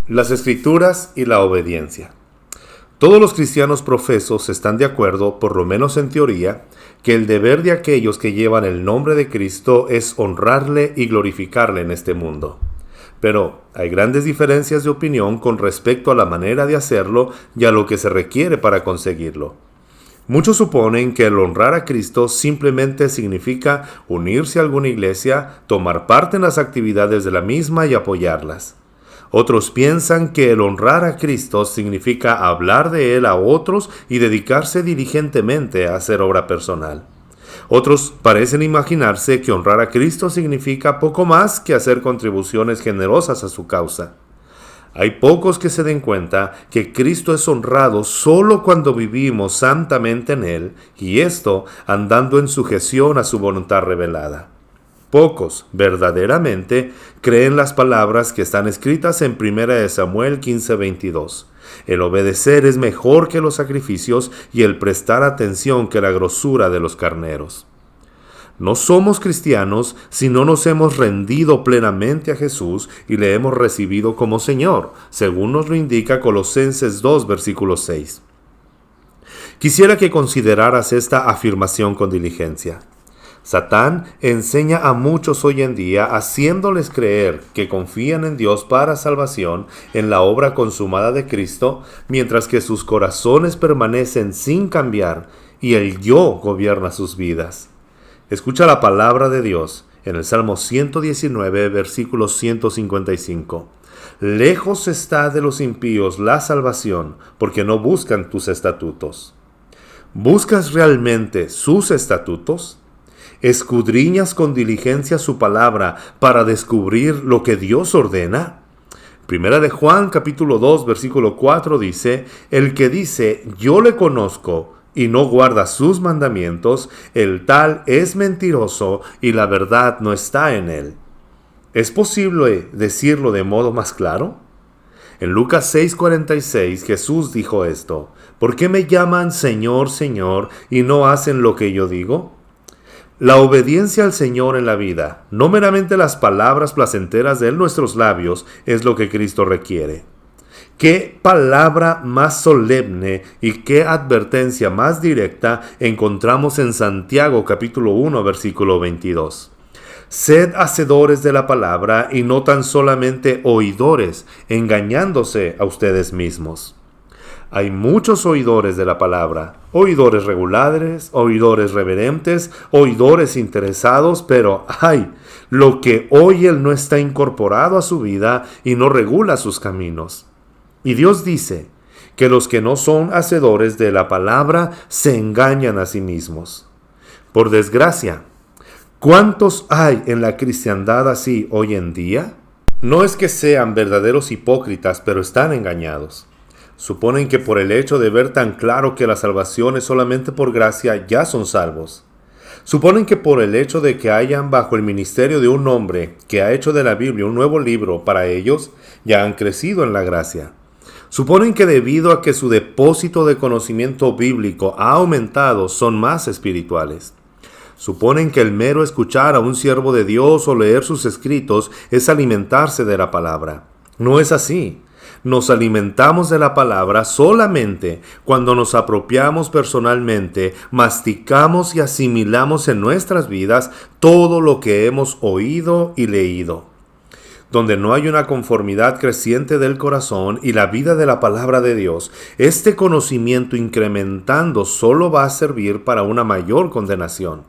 Las Escrituras y la obediencia. Todos los cristianos profesos están de acuerdo, por lo menos en teoría, que el deber de aquellos que llevan el nombre de Cristo es honrarle y glorificarle en este mundo. Pero hay grandes diferencias de opinión con respecto a la manera de hacerlo y a lo que se requiere para conseguirlo. Muchos suponen que el honrar a Cristo simplemente significa unirse a alguna iglesia, tomar parte en las actividades de la misma y apoyarlas. Otros piensan que el honrar a Cristo significa hablar de Él a otros y dedicarse diligentemente a hacer obra personal. Otros parecen imaginarse que honrar a Cristo significa poco más que hacer contribuciones generosas a su causa. Hay pocos que se den cuenta que Cristo es honrado solo cuando vivimos santamente en Él, y esto andando en sujeción a su voluntad revelada. Pocos, verdaderamente, creen las palabras que están escritas en 1 Samuel 15:22. El obedecer es mejor que los sacrificios y el prestar atención que la grosura de los carneros. No somos cristianos si no nos hemos rendido plenamente a Jesús y le hemos recibido como Señor, según nos lo indica Colosenses 2, versículo 6. Quisiera que consideraras esta afirmación con diligencia. Satán enseña a muchos hoy en día haciéndoles creer que confían en Dios para salvación en la obra consumada de Cristo, mientras que sus corazones permanecen sin cambiar y el yo gobierna sus vidas. Escucha la palabra de Dios en el Salmo 119, versículo 155. Lejos está de los impíos la salvación, porque no buscan tus estatutos. ¿Buscas realmente sus estatutos? ¿Escudriñas con diligencia su palabra para descubrir lo que Dios ordena? Primera de Juan capítulo 2 versículo 4 dice, el que dice yo le conozco y no guarda sus mandamientos, el tal es mentiroso y la verdad no está en él. ¿Es posible decirlo de modo más claro? En Lucas 6:46 Jesús dijo esto, ¿por qué me llaman Señor, Señor y no hacen lo que yo digo? La obediencia al Señor en la vida, no meramente las palabras placenteras de nuestros labios, es lo que Cristo requiere. ¿Qué palabra más solemne y qué advertencia más directa encontramos en Santiago capítulo 1 versículo 22? Sed hacedores de la palabra y no tan solamente oidores, engañándose a ustedes mismos. Hay muchos oidores de la palabra, oidores regulares, oidores reverentes, oidores interesados, pero lo que oye él no está incorporado a su vida y no regula sus caminos. Y Dios dice que los que no son hacedores de la palabra se engañan a sí mismos. Por desgracia, ¿cuántos hay en la cristiandad así hoy en día? No es que sean verdaderos hipócritas, pero están engañados. Suponen que por el hecho de ver tan claro que la salvación es solamente por gracia, ya son salvos. Suponen que por el hecho de que hayan bajo el ministerio de un hombre que ha hecho de la Biblia un nuevo libro para ellos, ya han crecido en la gracia. Suponen que debido a que su depósito de conocimiento bíblico ha aumentado, son más espirituales. Suponen que el mero escuchar a un siervo de Dios o leer sus escritos es alimentarse de la palabra. No es así. Nos alimentamos de la palabra solamente cuando nos apropiamos personalmente, masticamos y asimilamos en nuestras vidas todo lo que hemos oído y leído. Donde no hay una conformidad creciente del corazón y la vida de la palabra de Dios, este conocimiento incrementando solo va a servir para una mayor condenación.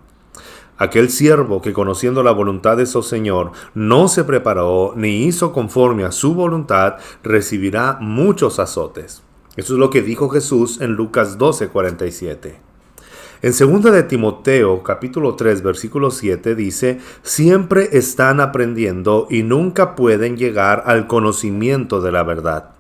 Aquel siervo que conociendo la voluntad de su Señor no se preparó ni hizo conforme a su voluntad, recibirá muchos azotes. Eso es lo que dijo Jesús en Lucas 12:47. En 2 de Timoteo capítulo 3 versículo 7 dice, siempre están aprendiendo y nunca pueden llegar al conocimiento de la verdad.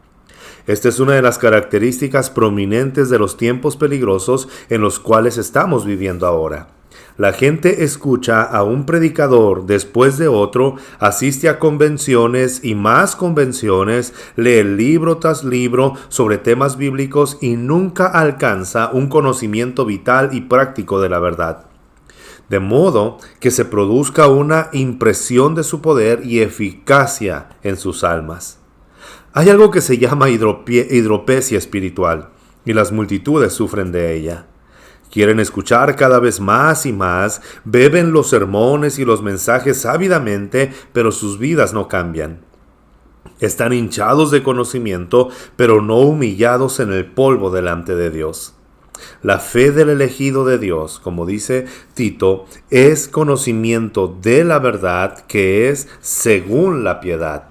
Esta es una de las características prominentes de los tiempos peligrosos en los cuales estamos viviendo ahora. La gente escucha a un predicador después de otro, asiste a convenciones y más convenciones, lee libro tras libro sobre temas bíblicos y nunca alcanza un conocimiento vital y práctico de la verdad. De modo que se produzca una impresión de su poder y eficacia en sus almas. Hay algo que se llama hidropesia espiritual, y las multitudes sufren de ella. Quieren escuchar cada vez más y más, beben los sermones y los mensajes ávidamente, pero sus vidas no cambian. Están hinchados de conocimiento, pero no humillados en el polvo delante de Dios. La fe del elegido de Dios, como dice Tito, es conocimiento de la verdad que es según la piedad.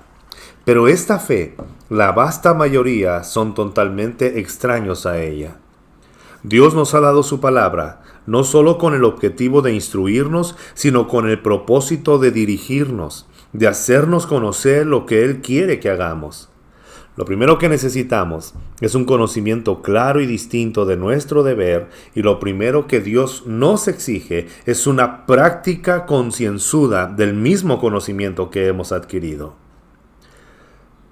Pero esta fe, la vasta mayoría son totalmente extraños a ella. Dios nos ha dado su palabra, no solo con el objetivo de instruirnos, sino con el propósito de dirigirnos, de hacernos conocer lo que Él quiere que hagamos. Lo primero que necesitamos es un conocimiento claro y distinto de nuestro deber, y lo primero que Dios nos exige es una práctica concienzuda del mismo conocimiento que hemos adquirido.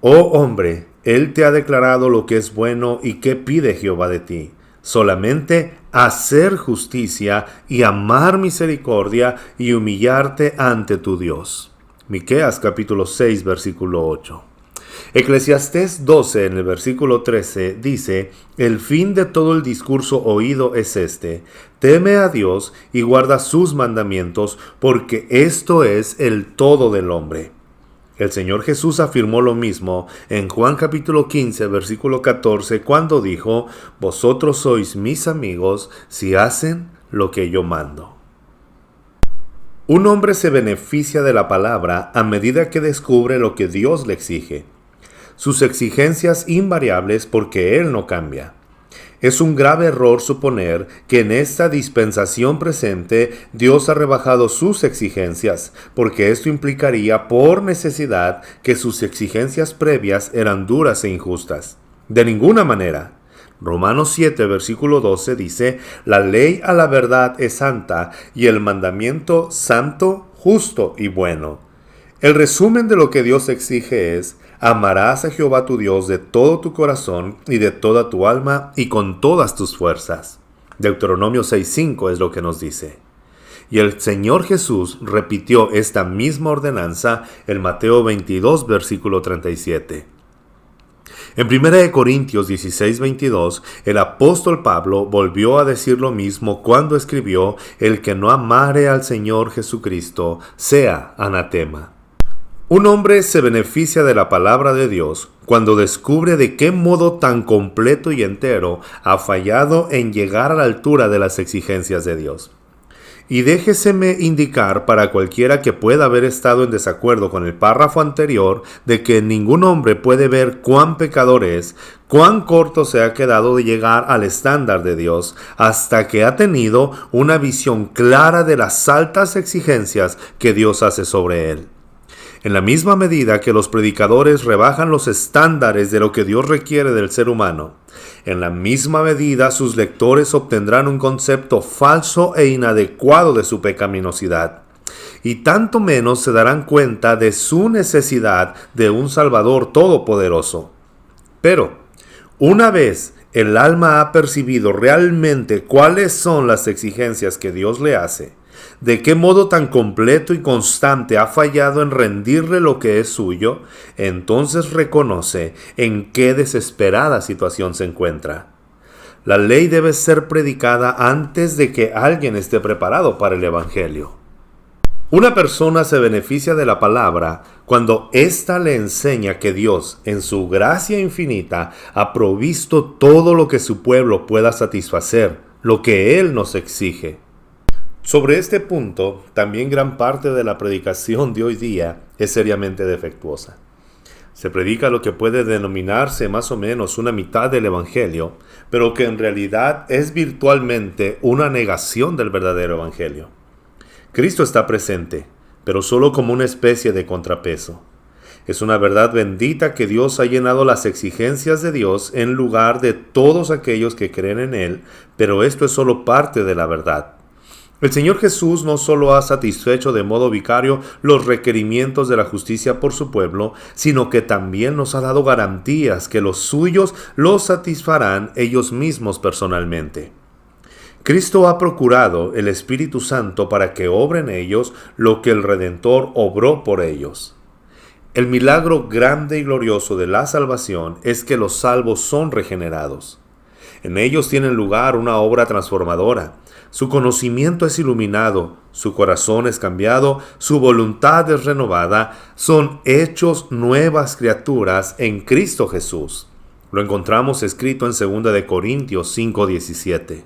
Oh hombre, Él te ha declarado lo que es bueno y qué pide Jehová de ti. Solamente hacer justicia y amar misericordia y humillarte ante tu Dios. Miqueas capítulo 6, versículo 8. Eclesiastés 12 en el versículo 13 dice: el fin de todo el discurso oído es este: teme a Dios y guarda sus mandamientos, porque esto es el todo del hombre. El Señor Jesús afirmó lo mismo en Juan capítulo 15, versículo 14, cuando dijo: vosotros sois mis amigos si hacen lo que yo mando. Un hombre se beneficia de la palabra a medida que descubre lo que Dios le exige. Sus exigencias invariables porque Él no cambia. Es un grave error suponer que en esta dispensación presente Dios ha rebajado sus exigencias, porque esto implicaría por necesidad que sus exigencias previas eran duras e injustas. De ninguna manera. Romanos 7, versículo 12 dice: la ley a la verdad es santa y el mandamiento santo, justo y bueno. El resumen de lo que Dios exige es: amarás a Jehová tu Dios de todo tu corazón y de toda tu alma y con todas tus fuerzas. Deuteronomio 6:5 es lo que nos dice. Y el Señor Jesús repitió esta misma ordenanza en Mateo 22, versículo 37. En 1 Corintios 16:22, el apóstol Pablo volvió a decir lo mismo cuando escribió: el que no amare al Señor Jesucristo sea anatema. Un hombre se beneficia de la palabra de Dios cuando descubre de qué modo tan completo y entero ha fallado en llegar a la altura de las exigencias de Dios. Y déjeseme indicar para cualquiera que pueda haber estado en desacuerdo con el párrafo anterior de que ningún hombre puede ver cuán pecador es, cuán corto se ha quedado de llegar al estándar de Dios, hasta que ha tenido una visión clara de las altas exigencias que Dios hace sobre él. En la misma medida que los predicadores rebajan los estándares de lo que Dios requiere del ser humano, en la misma medida sus lectores obtendrán un concepto falso e inadecuado de su pecaminosidad, y tanto menos se darán cuenta de su necesidad de un Salvador todopoderoso. Pero, una vez el alma ha percibido realmente cuáles son las exigencias que Dios le hace, de qué modo tan completo y constante ha fallado en rendirle lo que es suyo, entonces reconoce en qué desesperada situación se encuentra. La ley debe ser predicada antes de que alguien esté preparado para el Evangelio. Una persona se beneficia de la palabra cuando ésta le enseña que Dios, en su gracia infinita, ha provisto todo lo que su pueblo pueda satisfacer, lo que Él nos exige. Sobre este punto, también gran parte de la predicación de hoy día es seriamente defectuosa. Se predica lo que puede denominarse más o menos una mitad del Evangelio, pero que en realidad es virtualmente una negación del verdadero Evangelio. Cristo está presente, pero solo como una especie de contrapeso. Es una verdad bendita que Dios ha llenado las exigencias de Dios en lugar de todos aquellos que creen en Él, pero esto es solo parte de la verdad. El Señor Jesús no solo ha satisfecho de modo vicario los requerimientos de la justicia por su pueblo, sino que también nos ha dado garantías que los suyos los satisfarán ellos mismos personalmente. Cristo ha procurado el Espíritu Santo para que obre en ellos lo que el Redentor obró por ellos. El milagro grande y glorioso de la salvación es que los salvos son regenerados. En ellos tiene lugar una obra transformadora. Su conocimiento es iluminado, su corazón es cambiado, su voluntad es renovada, son hechos nuevas criaturas en Cristo Jesús. Lo encontramos escrito en 2 de Corintios 5:17.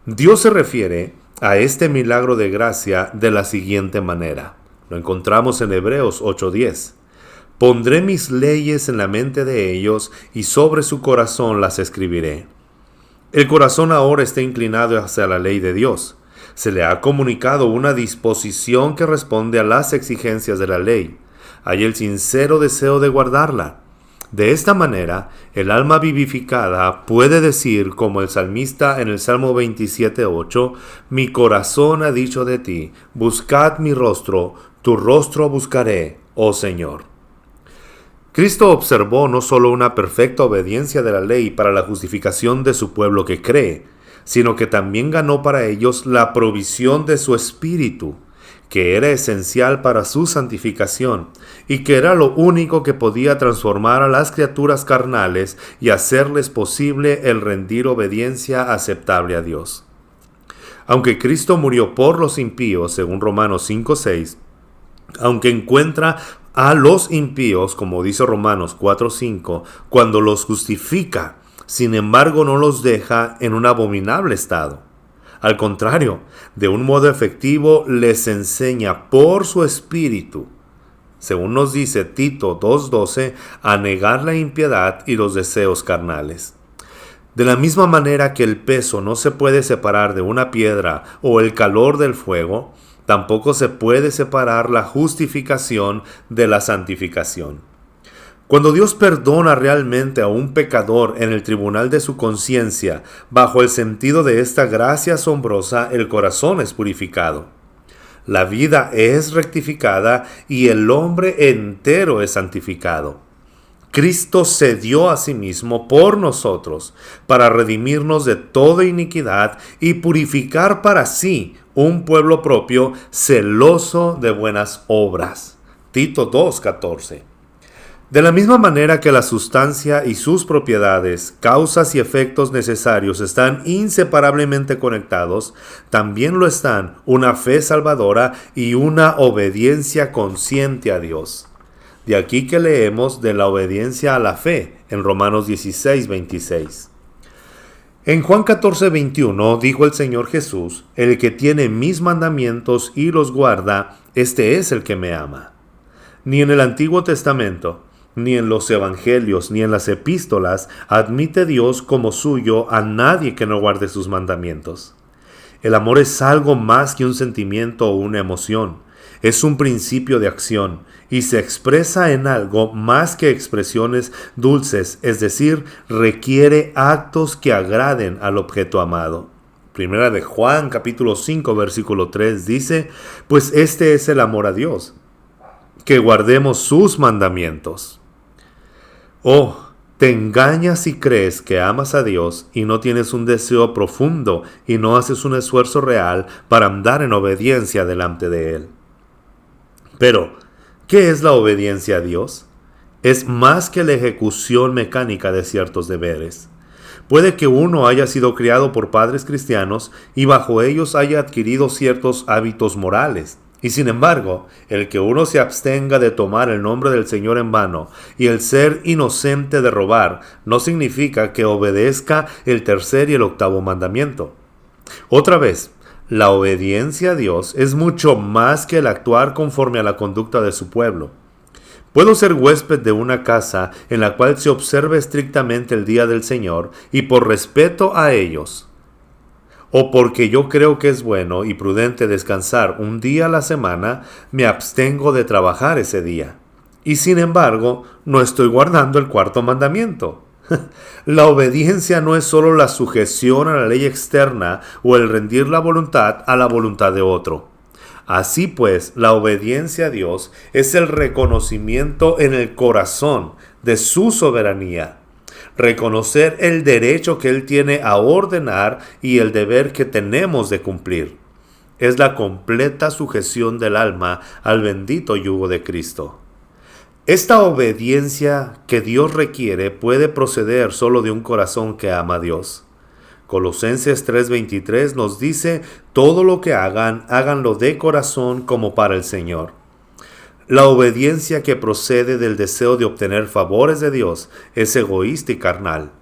Dios se refiere a este milagro de gracia de la siguiente manera. Lo encontramos en Hebreos 8:10. Pondré mis leyes en la mente de ellos y sobre su corazón las escribiré. El corazón ahora está inclinado hacia la ley de Dios. Se le ha comunicado una disposición que responde a las exigencias de la ley. Hay el sincero deseo de guardarla. De esta manera, el alma vivificada puede decir, como el salmista en el Salmo 27:8, mi corazón ha dicho de ti, buscad mi rostro, tu rostro buscaré, oh Señor. Cristo observó no solo una perfecta obediencia de la ley para la justificación de su pueblo que cree, sino que también ganó para ellos la provisión de su Espíritu, que era esencial para su santificación y que era lo único que podía transformar a las criaturas carnales y hacerles posible el rendir obediencia aceptable a Dios. Aunque Cristo murió por los impíos, según Romanos 5:6, aunque encuentra a los impíos, como dice Romanos 4:5, cuando los justifica, sin embargo no los deja en un abominable estado. Al contrario, de un modo efectivo les enseña por su Espíritu, según nos dice Tito 2:12, a negar la impiedad y los deseos carnales. De la misma manera que el peso no se puede separar de una piedra o el calor del fuego, tampoco se puede separar la justificación de la santificación. Cuando Dios perdona realmente a un pecador en el tribunal de su conciencia, bajo el sentido de esta gracia asombrosa, el corazón es purificado. La vida es rectificada y el hombre entero es santificado. Cristo se dio a sí mismo por nosotros para redimirnos de toda iniquidad y purificar para sí un pueblo propio celoso de buenas obras. Tito 2:14. De la misma manera que la sustancia y sus propiedades, causas y efectos necesarios están inseparablemente conectados, también lo están una fe salvadora y una obediencia consciente a Dios. De aquí que leemos de la obediencia a la fe en Romanos 16:26. En Juan 14:21 dijo el Señor Jesús, el que tiene mis mandamientos y los guarda, este es el que me ama. Ni en el Antiguo Testamento, ni en los Evangelios, ni en las epístolas, admite Dios como suyo a nadie que no guarde sus mandamientos. El amor es algo más que un sentimiento o una emoción. Es un principio de acción y se expresa en algo más que expresiones dulces, es decir, requiere actos que agraden al objeto amado. Primera de Juan, capítulo 5, versículo 3 dice, pues este es el amor a Dios, que guardemos sus mandamientos. Oh, te engañas si crees que amas a Dios y no tienes un deseo profundo y no haces un esfuerzo real para andar en obediencia delante de Él. Pero, ¿qué es la obediencia a Dios? Es más que la ejecución mecánica de ciertos deberes. Puede que uno haya sido criado por padres cristianos y bajo ellos haya adquirido ciertos hábitos morales. Y sin embargo, el que uno se abstenga de tomar el nombre del Señor en vano y el ser inocente de robar no significa que obedezca el tercer y el octavo mandamiento. Otra vez, la obediencia a Dios es mucho más que el actuar conforme a la conducta de su pueblo. Puedo ser huésped de una casa en la cual se observe estrictamente el día del Señor y por respeto a ellos, o porque yo creo que es bueno y prudente descansar un día a la semana, me abstengo de trabajar ese día. Y sin embargo, no estoy guardando el cuarto mandamiento. La obediencia no es solo la sujeción a la ley externa o el rendir la voluntad a la voluntad de otro. Así pues, la obediencia a Dios es el reconocimiento en el corazón de su soberanía. Reconocer el derecho que Él tiene a ordenar y el deber que tenemos de cumplir. Es la completa sujeción del alma al bendito yugo de Cristo. Esta obediencia que Dios requiere puede proceder solo de un corazón que ama a Dios. Colosenses 3:23 nos dice, todo lo que hagan, háganlo de corazón como para el Señor. La obediencia que procede del deseo de obtener favores de Dios es egoísta y carnal,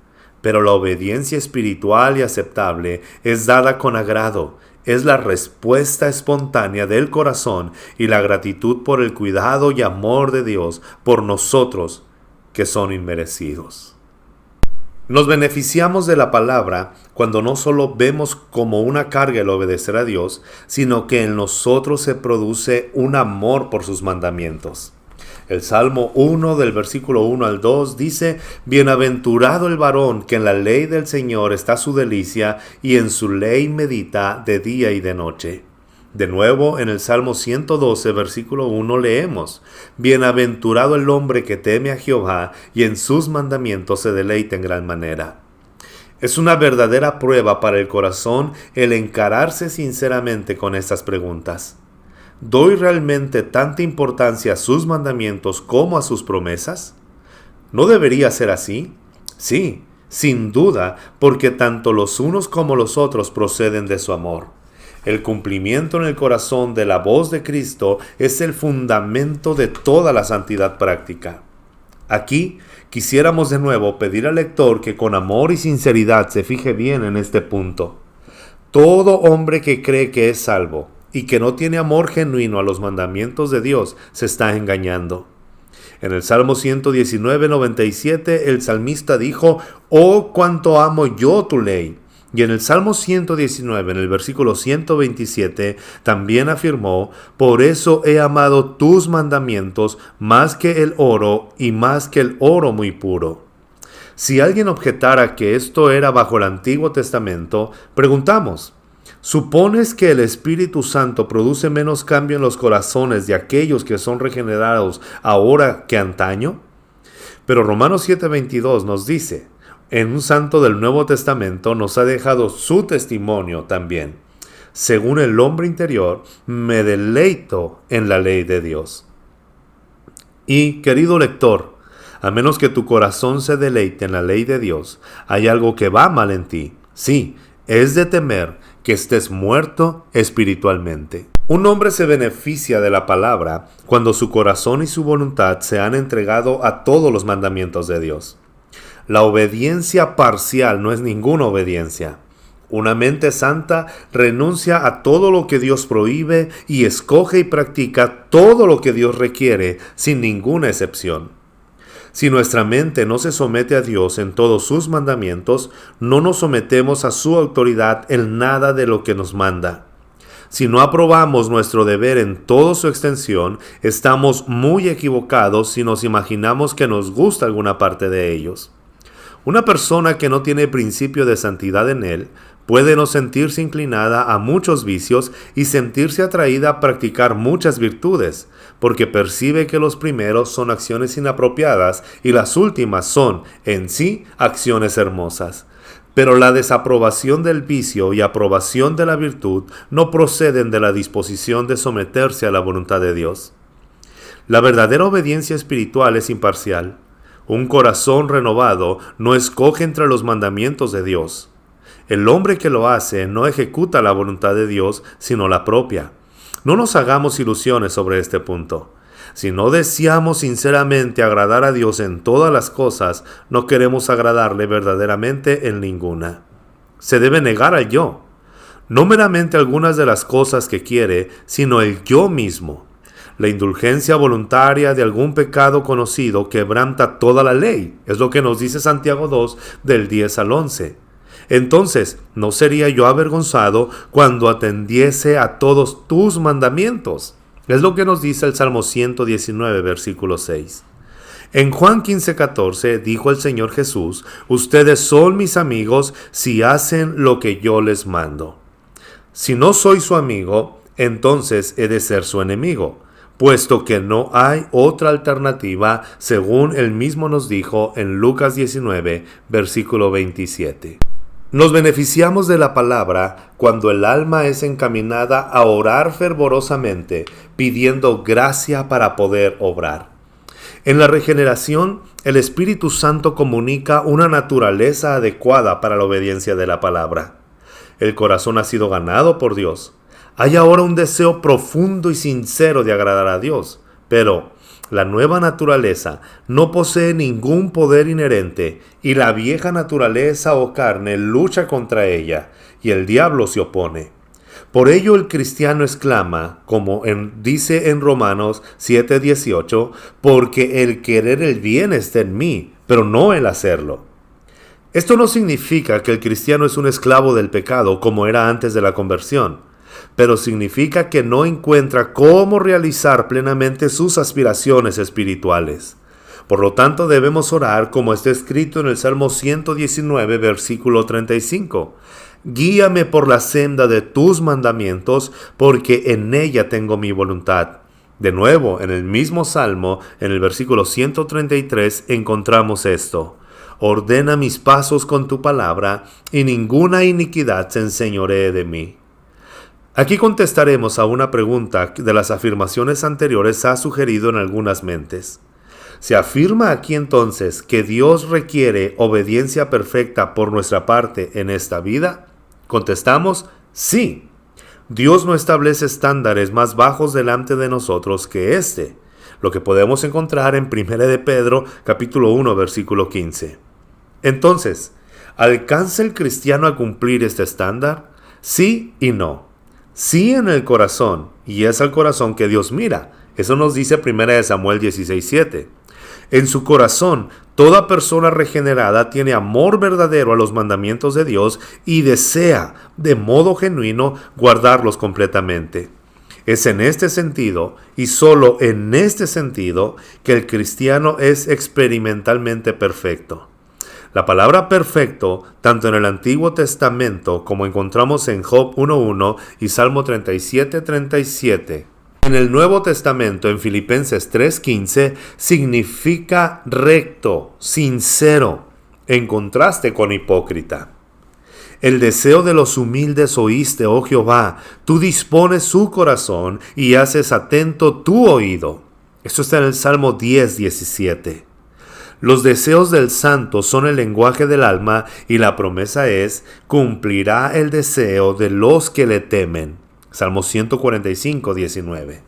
pero la obediencia espiritual y aceptable es dada con agrado. Es la respuesta espontánea del corazón y la gratitud por el cuidado y amor de Dios por nosotros, que son inmerecidos. Nos beneficiamos de la palabra cuando no solo vemos como una carga el obedecer a Dios, sino que en nosotros se produce un amor por sus mandamientos. El Salmo 1 del versículo 1 al 2 dice, bienaventurado el varón que en la ley del Señor está su delicia y en su ley medita de día y de noche. De nuevo, en el Salmo 112, versículo 1 leemos, bienaventurado el hombre que teme a Jehová y en sus mandamientos se deleita en gran manera. Es una verdadera prueba para el corazón el encararse sinceramente con estas preguntas. ¿Doy realmente tanta importancia a sus mandamientos como a sus promesas? ¿No debería ser así? Sí, sin duda, porque tanto los unos como los otros proceden de su amor. El cumplimiento en el corazón de la voz de Cristo es el fundamento de toda la santidad práctica. Aquí quisiéramos de nuevo pedir al lector que con amor y sinceridad se fije bien en este punto. Todo hombre que cree que es salvo y que no tiene amor genuino a los mandamientos de Dios se está engañando. En el Salmo 119:97 el salmista dijo, «Oh, cuánto amo yo tu ley». Y en el Salmo 119, en el versículo 127, también afirmó, «Por eso he amado tus mandamientos más que el oro y más que el oro muy puro». Si alguien objetara que esto era bajo el Antiguo Testamento, preguntamos, ¿supones que el Espíritu Santo produce menos cambio en los corazones de aquellos que son regenerados ahora que antaño? Pero Romanos 7:22 nos dice, en un santo del Nuevo Testamento nos ha dejado su testimonio también. Según el hombre interior, me deleito en la ley de Dios. Y, querido lector, a menos que tu corazón se deleite en la ley de Dios, hay algo que va mal en ti. Sí, es de temer que estés muerto espiritualmente. Un hombre se beneficia de la palabra cuando su corazón y su voluntad se han entregado a todos los mandamientos de Dios. La obediencia parcial no es ninguna obediencia. Una mente santa renuncia a todo lo que Dios prohíbe y escoge y practica todo lo que Dios requiere sin ninguna excepción. Si nuestra mente no se somete a Dios en todos sus mandamientos, no nos sometemos a su autoridad en nada de lo que nos manda. Si no aprobamos nuestro deber en toda su extensión, estamos muy equivocados si nos imaginamos que nos gusta alguna parte de ellos. Una persona que no tiene principio de santidad en él puede no sentirse inclinada a muchos vicios y sentirse atraída a practicar muchas virtudes, porque percibe que los primeros son acciones inapropiadas y las últimas son, en sí, acciones hermosas. Pero la desaprobación del vicio y aprobación de la virtud no proceden de la disposición de someterse a la voluntad de Dios. La verdadera obediencia espiritual es imparcial. Un corazón renovado no escoge entre los mandamientos de Dios. El hombre que lo hace no ejecuta la voluntad de Dios, sino la propia. No nos hagamos ilusiones sobre este punto. Si no deseamos sinceramente agradar a Dios en todas las cosas, no queremos agradarle verdaderamente en ninguna. Se debe negar al yo. No meramente algunas de las cosas que quiere, sino el yo mismo. La indulgencia voluntaria de algún pecado conocido quebranta toda la ley. Es lo que nos dice Santiago 2 del 10 al 11. Entonces, ¿no sería yo avergonzado cuando atendiese a todos tus mandamientos? Es lo que nos dice el Salmo 119, versículo 6. En Juan 15:14 dijo el Señor Jesús, ustedes son mis amigos si hacen lo que yo les mando. Si no soy su amigo, entonces he de ser su enemigo, puesto que no hay otra alternativa, según él mismo nos dijo en Lucas 19, versículo 27. Nos beneficiamos de la palabra cuando el alma es encaminada a orar fervorosamente, pidiendo gracia para poder obrar. En la regeneración, el Espíritu Santo comunica una naturaleza adecuada para la obediencia de la palabra. El corazón ha sido ganado por Dios. Hay ahora un deseo profundo y sincero de agradar a Dios, pero la nueva naturaleza no posee ningún poder inherente y la vieja naturaleza o carne lucha contra ella y el diablo se opone. Por ello el cristiano exclama, como dice en Romanos 7:18, porque el querer el bien está en mí, pero no el hacerlo. Esto no significa que el cristiano es un esclavo del pecado como era antes de la conversión, pero significa que no encuentra cómo realizar plenamente sus aspiraciones espirituales. Por lo tanto, debemos orar como está escrito en el Salmo 119, versículo 35. Guíame por la senda de tus mandamientos, porque en ella tengo mi voluntad. De nuevo, en el mismo Salmo, en el versículo 133, encontramos esto. Ordena mis pasos con tu palabra, y ninguna iniquidad se enseñoree de mí. Aquí contestaremos a una pregunta que de las afirmaciones anteriores ha sugerido en algunas mentes. ¿Se afirma aquí entonces que Dios requiere obediencia perfecta por nuestra parte en esta vida? Contestamos, sí. Dios no establece estándares más bajos delante de nosotros que este, lo que podemos encontrar en 1 de Pedro, capítulo 1, versículo 15. Entonces, ¿alcanza el cristiano a cumplir este estándar? Sí y no. Sí en el corazón, y es al corazón que Dios mira. Eso nos dice 1 Samuel 16:7. En su corazón, toda persona regenerada tiene amor verdadero a los mandamientos de Dios y desea, de modo genuino, guardarlos completamente. Es en este sentido, y solo en este sentido, que el cristiano es experimentalmente perfecto. La palabra perfecto, tanto en el Antiguo Testamento como encontramos en Job 1:1 y Salmo 37:37, en el Nuevo Testamento, en Filipenses 3:15, significa recto, sincero, en contraste con hipócrita. El deseo de los humildes oíste, oh Jehová, tú dispones su corazón y haces atento tu oído. Esto está en el Salmo 10:17. Los deseos del santo son el lenguaje del alma y la promesa es, cumplirá el deseo de los que le temen. Salmo 145:19.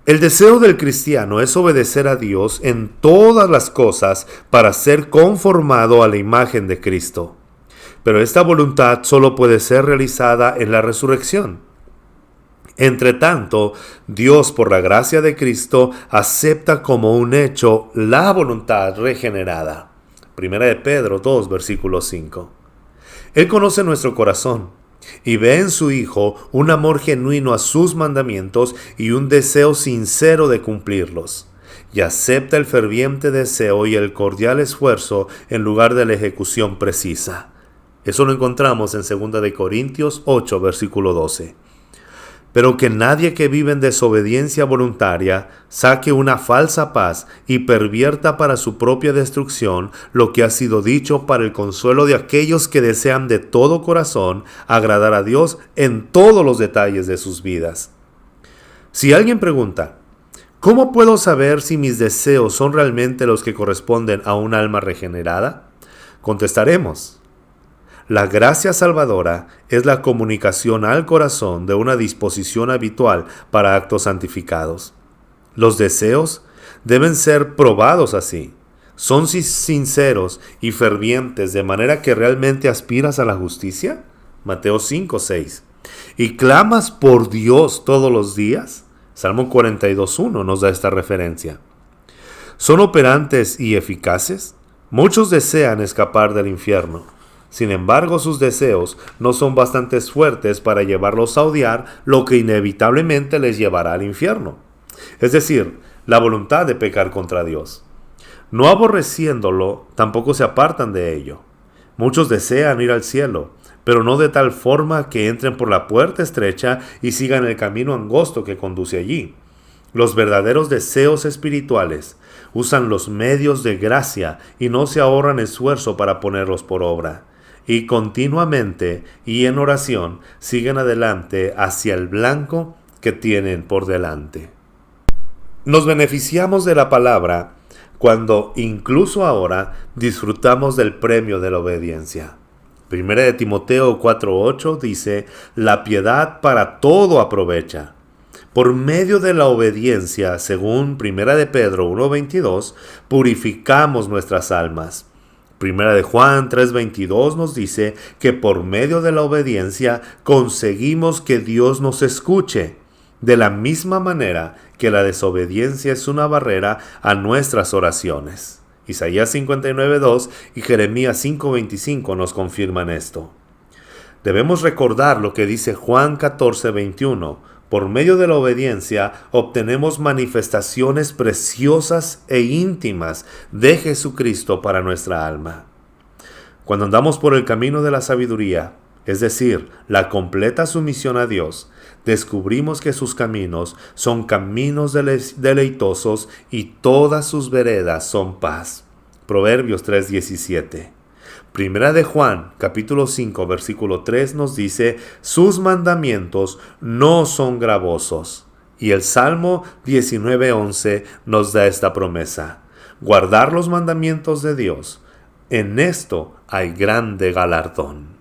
El deseo del cristiano es obedecer a Dios en todas las cosas para ser conformado a la imagen de Cristo. Pero esta voluntad solo puede ser realizada en la resurrección. Entre tanto, Dios, por la gracia de Cristo, acepta como un hecho la voluntad regenerada. 1 de Pedro 2, versículo 5. Él conoce nuestro corazón y ve en su Hijo un amor genuino a sus mandamientos y un deseo sincero de cumplirlos. Y acepta el ferviente deseo y el cordial esfuerzo en lugar de la ejecución precisa. Eso lo encontramos en 2 de Corintios 8, versículo 12. Pero que nadie que vive en desobediencia voluntaria saque una falsa paz y pervierta para su propia destrucción lo que ha sido dicho para el consuelo de aquellos que desean de todo corazón agradar a Dios en todos los detalles de sus vidas. Si alguien pregunta, ¿cómo puedo saber si mis deseos son realmente los que corresponden a un alma regenerada? Contestaremos. La gracia salvadora es la comunicación al corazón de una disposición habitual para actos santificados. Los deseos deben ser probados así. ¿Son sinceros y fervientes de manera que realmente aspiras a la justicia? Mateo 5:6. ¿Y clamas por Dios todos los días? Salmo 42:1 nos da esta referencia. ¿Son operantes y eficaces? Muchos desean escapar del infierno. Sin embargo, sus deseos no son bastante fuertes para llevarlos a odiar lo que inevitablemente les llevará al infierno. Es decir, la voluntad de pecar contra Dios. No aborreciéndolo, tampoco se apartan de ello. Muchos desean ir al cielo, pero no de tal forma que entren por la puerta estrecha y sigan el camino angosto que conduce allí. Los verdaderos deseos espirituales usan los medios de gracia y no se ahorran esfuerzo para ponerlos por obra. Y continuamente y en oración siguen adelante hacia el blanco que tienen por delante. Nos beneficiamos de la palabra cuando incluso ahora disfrutamos del premio de la obediencia. Primera de Timoteo 4:8 dice, la piedad para todo aprovecha. Por medio de la obediencia, según Primera de Pedro 1:22, purificamos nuestras almas. Primera de Juan 3:22 nos dice que por medio de la obediencia conseguimos que Dios nos escuche, de la misma manera que la desobediencia es una barrera a nuestras oraciones. Isaías 59:2 y Jeremías 5:25 nos confirman esto. Debemos recordar lo que dice Juan 14:21. Por medio de la obediencia obtenemos manifestaciones preciosas e íntimas de Jesucristo para nuestra alma. Cuando andamos por el camino de la sabiduría, es decir, la completa sumisión a Dios, descubrimos que sus caminos son caminos deleitosos y todas sus veredas son paz. Proverbios 3:17. Primera de Juan, capítulo 5, versículo 3 nos dice, sus mandamientos no son gravosos. Y el Salmo 19:11 nos da esta promesa, guardar los mandamientos de Dios. En esto hay grande galardón.